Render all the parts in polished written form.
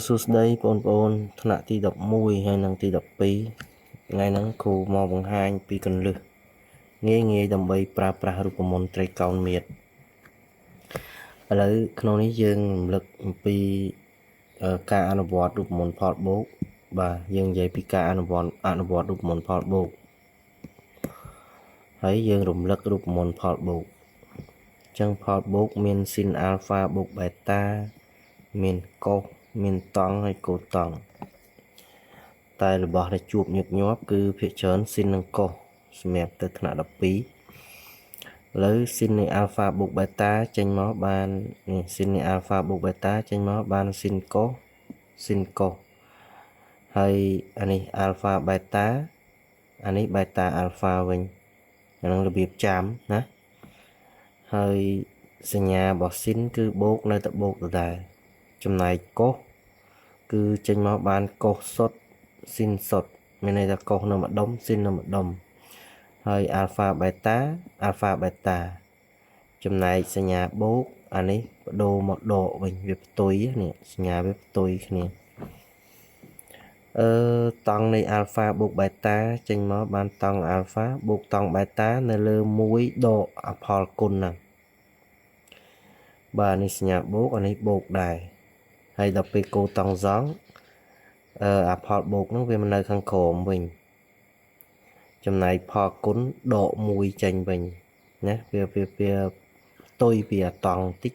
សួស្តីបងប្អូនថ្នាក់ទី11ហើយនិងទី12ថ្ងៃហ្នឹងគ្រូមកបង្ហាញពីគន្លឹះងាយដើម្បីប្រើប្រាស់រូបមន្តត្រីកោណមៀតឥឡូវក្នុងនេះយើងរំលឹកអំពីការអនុវត្តរូបមន្តផលបូកបាទយើងនិយាយពីការអនុវត្តរូបមន្តផលបូកហើយយើងរំលឹករូបមន្តផលបូកអញ្ចឹងផលបូកមានស៊ីនអាល់ហ្វាបូកបេតាមានកូសមានតង់ហើយកូតង់តែរបស់ដែលជួបញឹកញាប់គឺភាគច្រើនស៊ីននិងកូសសម្រាប់ទៅថ្នាក់12ឥឡូវស៊ីននៃអាល់ហ្វាបូកបេតាចេញមកបាននេះស៊ីននៃអាល់ហ្វាបូកបេតាចេញមកបានស៊ីនកូសហើយអានេះអាល់ហ្វាបេតាអានេះបេតាអាល់ហ្វាវិញអានឹងរបៀបចាំណាហើយសញ្ញារបស់ស៊ីនគឺបូកនៅតែបូកដដែលចំណែកកូសគឺចេញមកបានកូសសុទ្ធស៊ីនសុទ្ធមានន័យថាកូសនៅម្ដុំស៊ីននៅម្ដុំហើយអាល់ហ្វាបេតាចំណែកសញ្ញាបូកអានេះបដូរមកដកវិញវាផ្ទុយនេះសញ្ញាវាផ្ទុយគ្នាតង់នៃអាល់ហ្វាបូកបេតាចេញមកបានតង់អាល់ហ្វាបូកតង់បេតានៅលើ1ដកអផលគុណហ្នឹងបាទនេះសញ្ញាបូកអានេះបូកដែរហើយដល់ពេលកូតង់សងអាផលបូកហ្នឹងវាមិននៅខាងក្រោមវិញចំណែកផលគុណដក1ចេញវិញណាវាផ្ទុយពីអាតង់តិច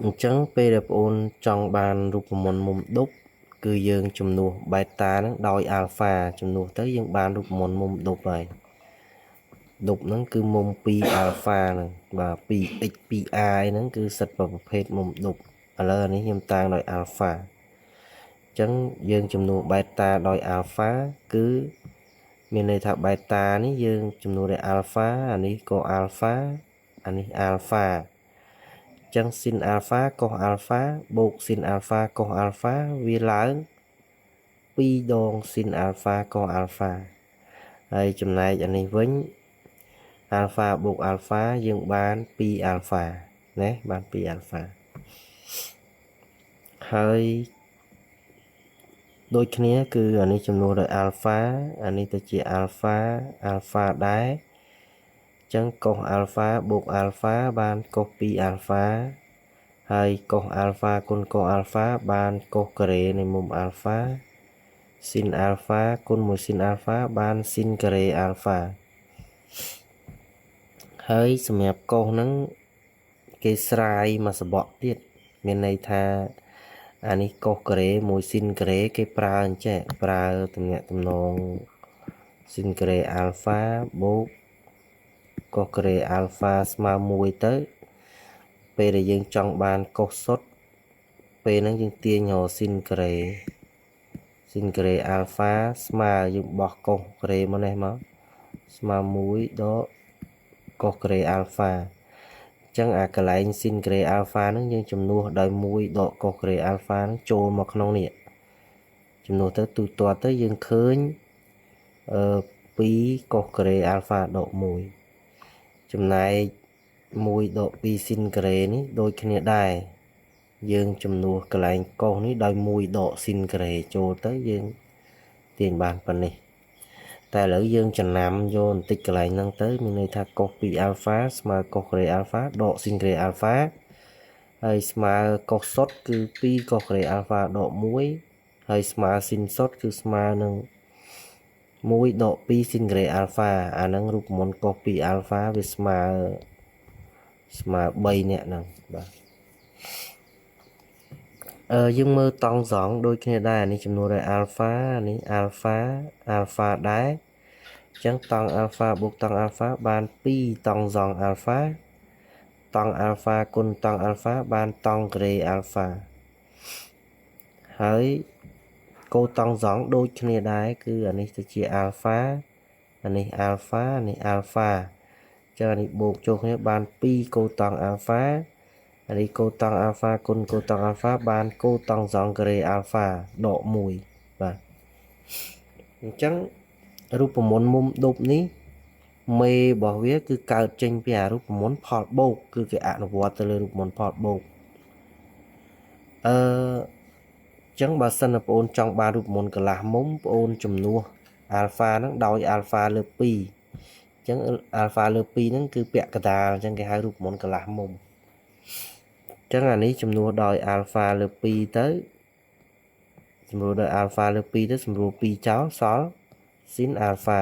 អញ្ចឹងពេលដែលបងប្អូនចង់បានរូបមន្តមុំដប់គឺយើងជំនួសបេតាហ្នឹងដោយអាល់ហ្វាជំនួសទៅយើងបានរូបមន្តមុំដប់ហើយដប់ហ្នឹងគឺមុំ2អាល់ហ្វាហ្នឹងបាទ 2x 2i ហ្នឹងគឺសិតប្រភេទមុំដប់ឥឡូវនេះខ្ញុំតាំងដោយអាល់ហ្វាអញ្ចឹងយើងជំនួសបេតាដោយអាល់ហ្វាគឺមានន័យថាបេតានេះយើងជំនួសដោយអាល់ហ្វាអានេះក៏អាល់ហ្វាអានេះអាល់ហ្វាអញ្ចឹងស៊ីនអាល់ហ្វាកុសអាល់ហ្វាបូកស៊ីនអាល់ហ្វាកុសអាល់ហ្វាវាឡើង2ដងស៊ីនអាល់ហ្វាកុសអាល់ហ្វាហើយចំណែកអានេះវិញអាល់ហ្វាបូកអាល់ហ្វាយើងបាន2អាល់ហ្វាណាបាន2អាល់ហ្វាហើយដូចគ្នាគឺអានេះចំនួនដោយអាល់ហ្វាអានេះទៅជាអាល់ហ្វាដែរអញ្ចឹងកុសអាល់ហ្វាបូកអាល់ហ្វាបានកុស2អាល់ហ្វាហើយកុសអាល់ហ្វាគុណកុសអាល់ហ្វាបានកុសការ៉េនៃមុំអាល់ហ្វាស៊ីនអាល់ហ្វាគុណមួយស៊ីនអាល់ហ្វាបានស៊ីនការ៉េអាល់ហ្វាហើយសម្រាប់កុសហ្នឹងគេស្រាយមកសបកទៀតមានន័យថាអានេះកុសការ៉េមួយស៊ីនការ៉េគេប្រើអញ្ចេះប្រើទំនាក់ទំនងស៊ីនការ៉េអាល់ហ្វាបូកកុសការ៉េអាល់ហ្វាស្មើ1ទៅពេលដែលយើងចង់បានកុសសុទ្ធពេលហ្នឹងយើងទាញរកស៊ីនការ៉េអាល់ហ្វាស្មើយើងបោះកុសការ៉េមកនេះមកស្មើ1ដកកុសការ៉េអាល់ហ្វាអញ្ចឹងអាកន្លែងស៊ីនការ៉េអាល់ហ្វាហ្នឹងយើងជំនួសដោយ1ដកកុសការ៉េអាល់ហ្វាហ្នឹងចូលមកក្នុងនេះជំនួសទៅទូទាត់ទៅយើងឃើញ2កុសការ៉េអាល់ហ្វាដក1ចំណែក1ដក2ស៊ីនការ៉េនេះដូចគ្នាដែរយើងជំនួសកន្លែងកុសនេះដោយ1ដកស៊ីនការ៉េចូលទៅយើងទាញបានប៉ុណ្នេះតែឥឡូវយើងចំណាំយកបន្តិចកន្លែងហ្នឹងទៅមានន័យថាកុស2អាល់ហ្វាស្មើកុសការ៉េអាល់ហ្វាដកស៊ីនការ៉េអាល់ហ្វាហើយស្មើកុសសុទ្ធគឺ2កុសការ៉េអាល់ហ្វាដក1ហើយស្មើស៊ីនសុទ្ធគឺស្មើនឹង1ដក2ស៊ីនការ៉េអាល់ហ្វាអាហ្នឹងរូបមន្តកុស2អាល់ហ្វាវាស្មើ3នាក់ហ្នឹងបាទយើងមើលតង់សងដូចគ្នាដែរនេះចំនួនដោយអាល់ហ្វានេះអាល់ហ្វាដែរអញ្ចឹងតង់អាល់ហ្វាបូកតង់អាល់ហ្វាបាន2តង់សងអាល់ហ្វាតង់អាល់ហ្វាគុណតង់អាល់ហ្វាបានតង់ការ៉េអាល់ហ្វាហើយកូតង់សងដូចគ្នាដែរគឺអានេះទៅជាអាល់ហ្វាអានេះអាល់ហ្វានេះអាល់ហ្វាអញ្ចឹងអានេះបូកចូលគ្នាបាន2កូតង់អាល់ហ្វាអានេះកូតង់អាល់ហ្វាគុណកូតង់អាល់ហ្វាបានកូតង់សងការ៉េអាល់ហ្វាដក1បាទអញ្ចឹងរូបមន្តមុំដប់នេះ មេរបស់វាគឺកើតចេញពីអារូបមន្តផលបូកគឺគេអនុវត្តទៅលើរូបមន្តផលបូកចឹងបើសិនណាបងអូនចង់បានរូបមន្តកន្លះមុំបងអូនជំនួសអាល់ហ្វាហ្នឹងដោយអាល់ហ្វាលើ2អញ្ចឹងអាល់ហ្វាលើ2ហ្នឹងគឺពាក់កណ្ដាលអញ្ចឹងគេហៅរូបមន្តកន្លះមុំអញ្ចឹងអានេះជំនួសដោយអាល់ហ្វាលើ2ទៅជំនួសដោយអាល់ហ្វាលើ2ទៅសម្រួល2ចោលសល់ស៊ីនអាល់ហ្វា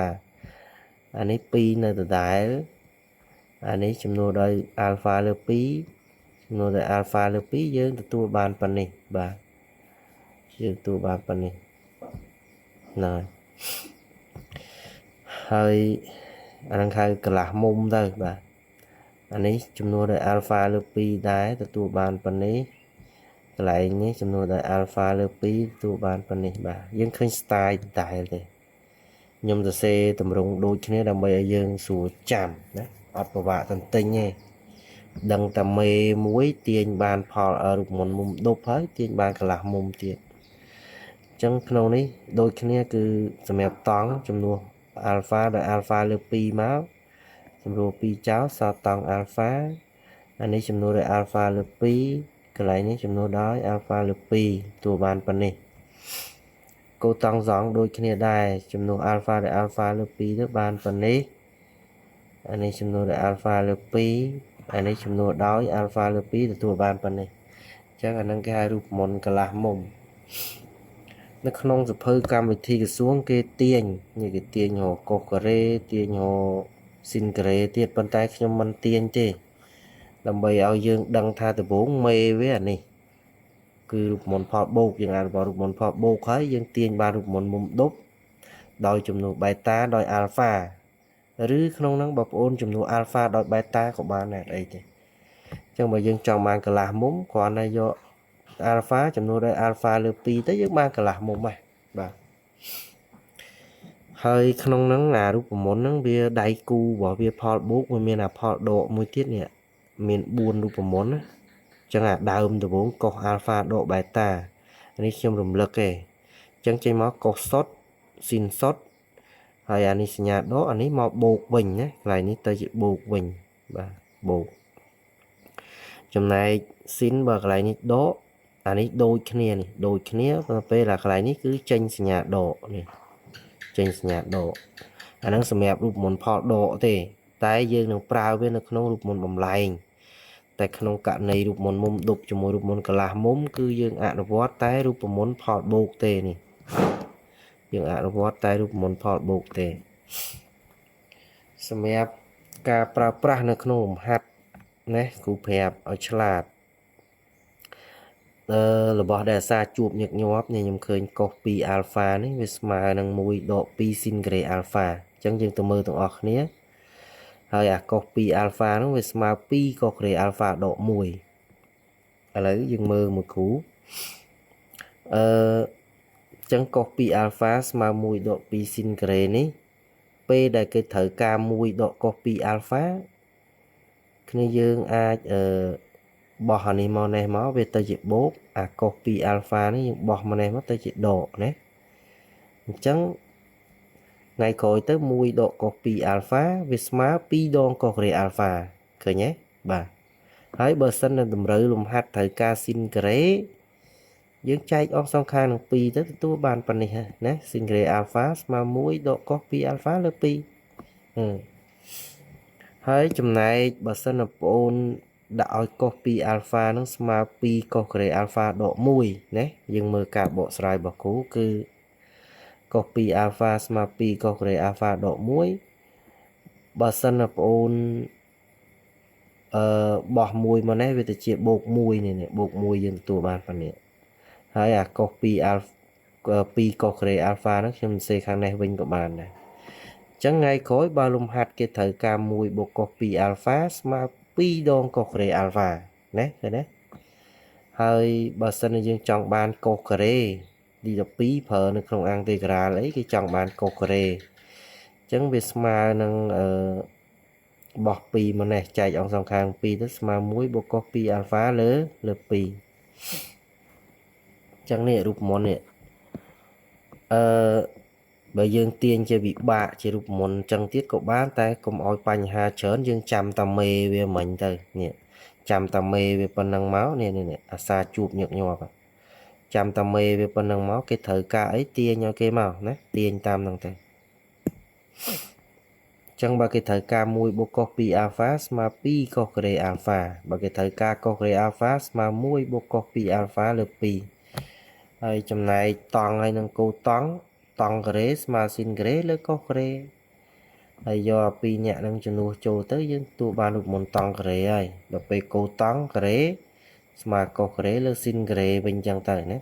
អានេះ2នៅដដែលអានេះជំនួសដោយអាល់ហ្វាលើ2ជំនួសដោយអាល់ហ្វាលើ2យើងទទួលបានប៉ុណ្នេះបាទយើងទទួលបានប៉ុណ្នេះណាហើយអានឹងហៅកន្លះមុំទៅបាទអានេះជំនួសដោយអាល់ហ្វាលើ2ដែរទទួលបានប៉ុណ្នេះកន្លែងនេះជំនួសដោយអាល់ហ្វាលើ2ទទួលបានប៉ុណ្នេះបាទយើងឃើញ style ដែរទេខ្ញុំសរសេរតម្រង់ដូចគ្នាដើម្បីឲ្យយើងស្រួលចាំណាអត់ពិបាកទន្ទិញទេដឹងតែមេមួយទាញបានផលរូបមន្តមុំដប់ហើយទាញបានកន្លះមុំទៀតអញ្ចឹងក្នុងនេះដូចគ្នាគឺសម្រាប់តង់ជំនួសអាល់ហ្វាដោយអាល់ហ្វាលើ2មកសម្រួល2ចោលសល់តង់អាល់ហ្វាអានេះជំនួសដោយអាល់ហ្វាលើ2កន្លែងនេះជំនួសដោយអាល់ហ្វាលើ2ទទួលបានប៉ុណ្នេះគោតង់សងដូចគ្នាដែរជំនួសអាល់ហ្វាដោយអាល់ហ្វាលើ2ទៅបានប៉ុណ្នេះអានេះជំនួសដោយអាល់ហ្វាលើ2អានេះជំនួសដោយអាល់ហ្វាលើ2ទទួលបានប៉ុណ្នេះអញ្ចឹងអានឹងគេហៅរូបមន្តកន្លះមុំនៅក្នុងសភៅកម្មវិធីក្រសួងគេទាញនេះគេទាញហៅកូកូរ៉េទាញហៅស៊ីនកូរ៉េទៀតប៉ុន្តែខ្ញុំមិនទាញទេដើម្បីឲ្យយើងដឹងថាដំបូងមេវាអានេះគឺរូបមន្តផលបូកយើងអានរបស់រូបមន្តផលបូកហើយយើងទាញបានរូបមន្តមុំដប់ដោយជំនួសបេតាដោយអាល់ហ្វាឬក្នុងហ្នឹងបងប្អូនជំនួសអាល់ហ្វាដោយបេតាក៏បានដែរអីទេអញ្ចឹងបើយើងចង់បានកន្លះមុំគ្រាន់តែយកអាល់ហ្វាជំនួសដោយអាល់ហ្វាលើ2ទៅយើងបានកន្លះមុំហ្នឹងបាទហើយក្នុងហ្នឹងអារូបមន្តហ្នឹងវាដៃគូរបស់វាផលបូកវាមានអាផលដកមួយទៀតនេះមាន4រូបមន្តណាចឹងអាដើមដំបូងកុសអាល់ហ្វាដកបេតានេះខ្ញុំរំលឹកទេចឹងចេញមកកុសសុតស៊ីនសុតហើយអានេះសញ្ញាដកអានេះមកបូកវិញណាកន្លែងនេះទៅជាបូកវិញបាទបូកចំណែកស៊ីនបើកន្លែងនេះដកអានេះដូចគ្នានេះដូចគ្នាប៉ុន្តែពេលកន្លែងនេះគឺចេញសញ្ញាដកនេះចេញសញ្ញាដកអាហ្នឹងសម្រាប់រូបមន្តផលដកទេតែយើងនឹងប្រើវានៅក្នុងរូបមន្តបំលែងតែក្នុងករណីរូបមន្តមុំដប់ជាមួយរូបមន្តកន្លះមុំគឺយើងអនុវត្តតែរូបមន្តផលបូកទេនេះយើងអនុវត្តតែរូបមន្តផលបូកទេសម្រាប់ការប្រើប្រាស់នៅក្នុងលំហាត់ណាគ្រូប្រាប់ឲ្យឆ្លាតរបស់ដែលសារជួបញឹកញាប់នេះខ្ញុំឃើញកុសពីអាល់ហ្វានេះវាស្មើនឹង1ដក2ស៊ីនក្រេអាល់ហ្វាអញ្ចឹងយើងទៅមើលទាំងអស់គ្នាហើយអាកុសពីអាល់ហ្វានោះវាស្មើ2កុសក្រេអាល់ហ្វាដក1ឥឡូវយើងមើលមួយគ្រូអញ្ចឹងកុសពីអាល់ហ្វាស្មើ1ដក2ស៊ីនក្រេនេះពេលដែលគេត្រូវការ1ដកកុសពីអាល់ហ្វាគ្នាយើងអាចបោះអានេះមកនេះមកវាទៅជាបូកអាកុសពីអាល់ហ្វានេះយើងបោះមកនេះមកទៅជាដកណាអញ្ចឹងថ្ងៃក្រោយទៅ1ដកកុសពីអាល់ហ្វាវាស្មើ2ដងកុសក្រេអាល់ហ្វាឃើញទេបាទហើយបើសិននៅតម្រូវលំហាត់ត្រូវការស៊ីនក្រេយើងចែកអស់សងខាងនឹង2ទៅទទួលបានប៉ុណ្នេះណាស៊ីនក្រេអាល់ហ្វាស្មើ1ដកកុសពីអាល់ហ្វាលើ2ហើយចំណែកបើសិនណាបងអូនដាក់ឲ្យកុសពីអាល់ហ្វានឹងស្មើ2កុសក្រេអាល់ហ្វាដក1ណាយើងមើលការបកស្រាយរបស់គ្រូគឺកុសពីអាល់ហ្វាស្មើ2កុសក្រេអាល់ហ្វាដក1បើសិនណាបងអូនបោះ1មកនេះវាទៅជាបូក1នេះបូក1យើងទទួលបានប៉ុណ្នេះហើយអាកុសពីអាល់2កុសក្រេអាល់ហ្វាហ្នឹងខ្ញុំសរសេរខាងនេះវិញក៏បានដែរអញ្ចឹងថ្ងៃក្រោយបើលំហាត់គេត្រូវការ1បូកកុសពីអាល់ហ្វាស្មើ2ដងកុសក្រេអាល់ហ្វាណាឃើញទេហើយបើសិនជាយើងចង់បានកុសការ៉េទី12ប្រើនៅក្នុងអង្តិក្រាលអីគេចង់បានកុសការ៉េអញ្ចឹងវាស្មើនឹងបោះ2មកនេះចែកអង្គសងខាង2ទៅស្មើ1បូកកុសពីអាល់ហ្វាលើ2អញ្ចឹងនេះរូបមន្តនេះ bởi dương tiên chơi bị bạ chỉ rụp môn chân tiết của bán tay cùng oi bánh hà chớn dương chăm tầm mê về mình thôi nè chăm tầm mê về phần năng máu nè nè à xa chụp nhược nhòa chăm tầm mê về phần năng máu cái thời ca ấy tia nhau cái màu nè tiên tam năng thôi chẳng ba cái thời ca mùi bô copy alpha mà pi copy alpha ba cái thời ca copy alpha mà mùi bô copy alpha là pi hay trong này toàn hay năng cô toàn cái mà xin cái là copy hay do pi nhẹ năng cho nuôi châu tới những tụ ba được một toàn cái ấy đọc về cô toàn cái mà copy là xin cái bên trong tay nè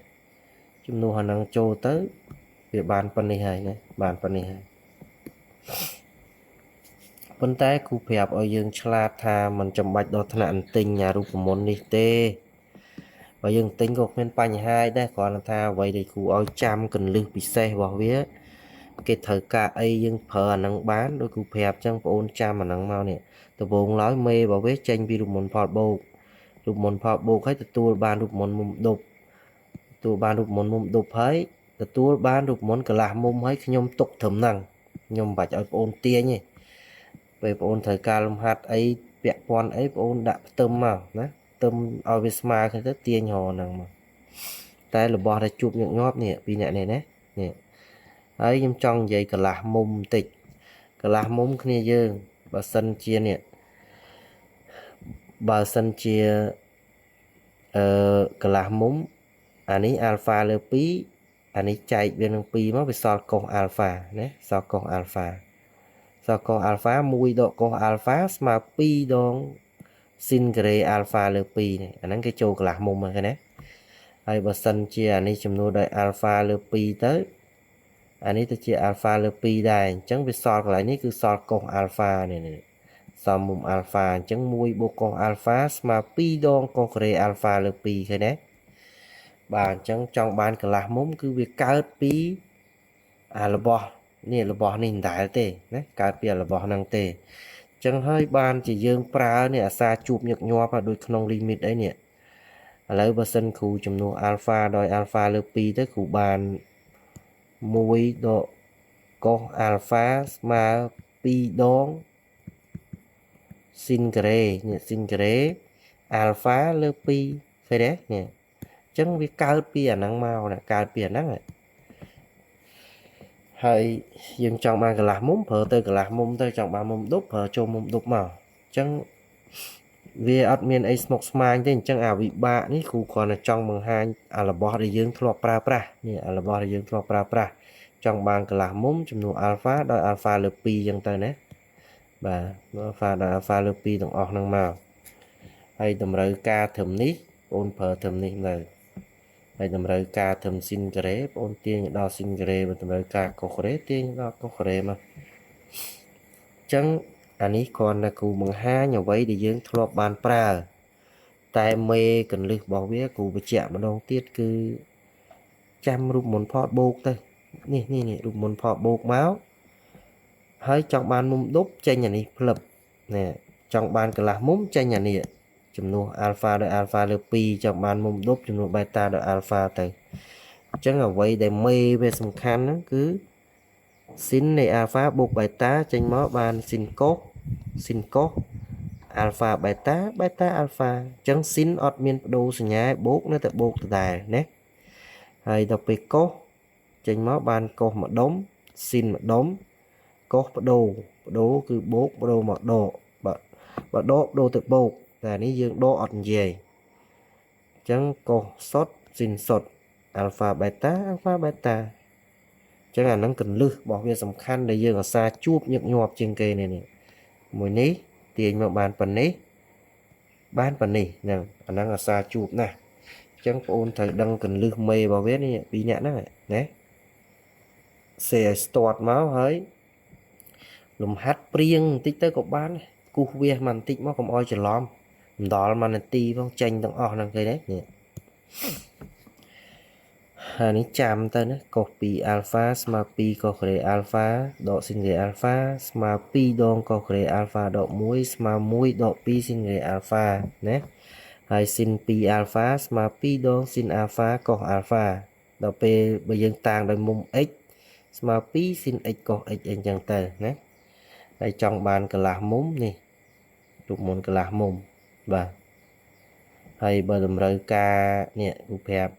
chúng nuôi năng châu tới việc bàn phần này hay nè bàn phần này hay vấn đề cụ phép ở dương chla tha mình chấm bạch đo thân ảnh tinh nhà rụp môn đi tê và dương tinh gục bên bánh hai đây còn là tha vậy thì cụ oi chăm cần lưu bị xe vào vía cái thời ca ấy dương phở năng bán đôi cụ phép trong ôn chăm mà năng mau nè từ bốn nói mê vào vết tranh vì rụp môn phọt bồ khách từ tua ban rụp môn mụm đục tua ban rụp môn mụm đục ấy từ tua ban rụp môn cả là mồm ấy nhom tục thầm năng nhom bạch ở ôn tia nhỉ về ôn thời ca lông hạt ấy vẹn quan ấy ôn đã tâm mà nè tâm Ovisma cái rất tiên hồ năng mà tay là bò ra chụp những nhóp nè vì nè nè nè ấy nhưng trong vậy cả là mông tịch cả là mông kia dương bà sân chia nè bà sân chia cả là mông anh ấy alpha lơ pí anh ấy chạy bên đường pí mà bị so con alpha nè so con alpha so con alpha mùi độ con alpha mà pi đón xin cái alpha lơ pi này anh ấy cái châu cả là mông mà cái này hay bà sân chia anh ấy chấm nô đợi alpha lơ pi tới anh ấy chia alpha lơ pi đây chẳng biết so lại ní cứ so con alpha này này so mông alpha chẳng mùi bộ con alpha mà pi đón con cái alpha lơ pi cái này bà chẳng trong ban cả là mông cứ việc cao pi là bò nè là bò nên đại tê đấy cao pi là bò năng tê chẳng hơi ban chỉ dương pra nè xa chụp nhật nhoa và đôi không limit đấy nè lấy bờ sân khu chấm nô alpha đòi alpha lơ pi tới khu bàn mùi độ có alpha mà pi đón xin cái alpha lơ pi phải đấy nè chẳng biết cao pi à năng mau nè cao pi à năng này hay dương trong ban cái là mông phở tới cái là mông tới trong ba mông đúc phở cho mông đúc màu chẳng vì admin ấy smoke smile thế chẳng ảo bị bạ ní khu còn là trong bằng hai là bỏ để dương thọ pra nè là bỏ để dương thọ pra trong ban cái là mông chấm nụ alpha đòi alpha lơ pi dân tới nè bà alpha đòi alpha lơ pi đồng ọt năng màu hay tầm rơi ca thầm ní ôn phở thầm ní lời hay tầm rơi ca thầm xin cái ôn tiên đo xin cái và tầm rơi ca có khỏe tiên đo có khỏe mà chẳng anh ấy còn là cụ bằng hai nhà vậy để dương thọ bàn pra tại mê cần lực bảo biết cụ bị chạm mà đầu tiết cứ chăm rụp một phọt bột thôi nè rụp một phọt bột máu hơi trong bàn mông đúc tranh nhà này lập nè trong bàn cái là mông tranh nhà này chấm nô alpha đợi alpha lơ pi trong bàn mông đúc chấm nô beta đợi alpha tới chẳng là vậy để mê về sầm khăn nó cứ xin này alpha bột beta tranh máu bàn xin cốt alpha beta alpha chẳng xin admin đồ sự nhái bốt nó tại bột đài nè hay đọc về cốt tranh máu bàn cốt mà đóng xin mà đóng cốt đồ cứ bốt đồ mà đồ và đồ tự bột là ní dương đồ ọt về chẳng cốt sót xin sọt alpha beta chẳng là nó cần lưu bỏ việc sầm khăn để dương ở xa chụp những nhọp trên cây này nè mùi ní tiền mà bán phần này nè anh đang ở xa chụp nè chẳng ôn thời đăng cần lưu mê vào vết này bị nhãn này nè xe start máu hơi lùm hát priêng tích tới cục bán cu bia màn tích máu không oi chờ lom đó là màn ti phong tranh tầng o năng cây đấy nè này chạm tới nó copy alpha smart pi copy alpha độ xin người alpha smart pi đong copy alpha độ muối smart muối độ pi xin người alpha nhé hay xin pi alpha smart pi đong xin alpha có alpha độ p bây giờ tàng đời mông x ស្មើ2 sin x cos x អីចឹងទៅណាហើយចង់បានកន្លះមុំនេះរូបមន្តកន្លះមុំបាទហើយបើតម្រូវការនេះគូប្រាប់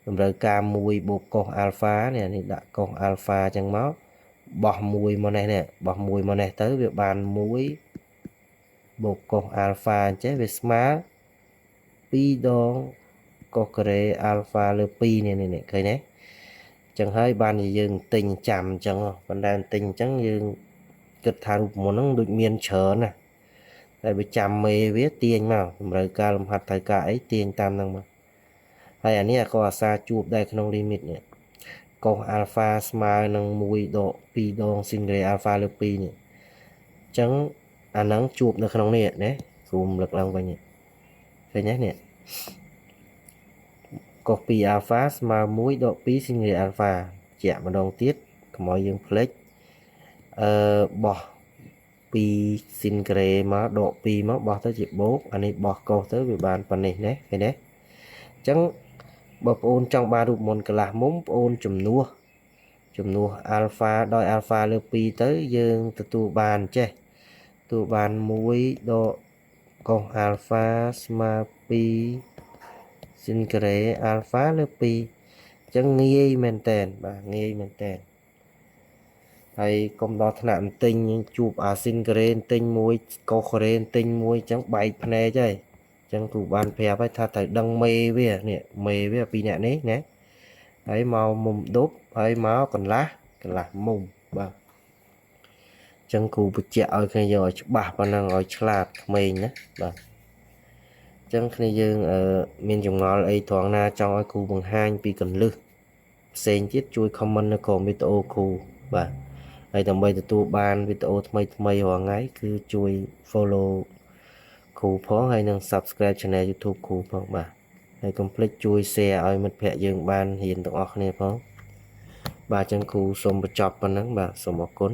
តម្រូវការ1បូក cos alpha នេះដាក់ cos alpha ចឹងមកបោះ1មកនេះបោះ1មកនេះទៅវាបាន1បូក cos alpha អញ្ចឹងវាស្មើ2ដង cos ការ៉េ alpha លើ2នេះឃើញទេចឹងហើយបានយើងទិញចាំអញ្ចឹងប៉ុន្តែទិញអញ្ចឹងយើងគិតថារូបមន្តហ្នឹងដូចមានច្រើនណាតែបើចាំមេវាទាញមកតម្រូវការលំហាត់ត្រូវការអីទាញតាមហ្នឹងមកហើយអានេះក៏អាសាជួបដែរក្នុង limit នេះ cos alpha ស្មើនឹង1ដក2ដង sin gray alpha លើ2នេះអញ្ចឹងអាហ្នឹងជួបនៅក្នុងនេះណាគ្រូរំលឹកឡើងវិញឃើញទេនេះ cos 2 alpha ស្មើ1ដក2 sin gray alpha ជាក់ម្ដងទៀតកុំឲ្យយើងភ្លេចបោះ2 sin gray មកដក2មកបោះទៅជាបូកអានេះបោះ cos ទៅវាបានប៉ុណ្នេះណាឃើញទេអញ្ចឹងបើបងប្អូនចង់បានរូបមន្តកន្លះមុំបងប្អូនជំនួស alpha ដោយ alpha លើ2ទៅយើងទទួលបានចេះទទួលបាន1ដក cos alpha ស្មើ2 sin gray alpha លើ2អញ្ចឹងងាយមែនតើបាទងាយមែនតើហើយកុំដល់ថ្នាក់ទិញជួបអា sin gray ទិញ1 cos gray ទិញ1អញ្ចឹងបែកភ្នែកហើយអញ្ចឹងគ្រូបានប្រាប់ហើយថាត្រូវដឹងមេវានេះមេវាពីអ្នកនេះណាហើយមកមុំដប់ហើយមកកន្លះមុំបាទអញ្ចឹងគ្រូបញ្ជាក់ឲ្យគ្នាយកឲ្យច្បាស់ប៉ុណ្ណឹងឲ្យឆ្លាតក្មេងណាបាទអញ្ចឹងគ្នាយើងមានចម្ងល់អីត្រង់ណាចង់ឲ្យគ្រូបង្ហាញពីកលឹះផ្សេងទៀតជួយ comment នៅក្រោមវីដេអូគ្រូបាទហើយដើម្បីទទួលបានវីដេអូថ្មីរាល់ថ្ងៃគឺជួយ follow គ្រូផងហើយនិង subscribe channel YouTube គ្រូផងបាទហើយកុំភ្លេចជួយ share ឲ្យមិត្តភ័ក្តិយើងបានរៀនទាំងអស់គ្នាផងបាទអញ្ចឹងគ្រូសូមបញ្ចប់ប៉ុណ្ណឹងបាទសូមអរគុណ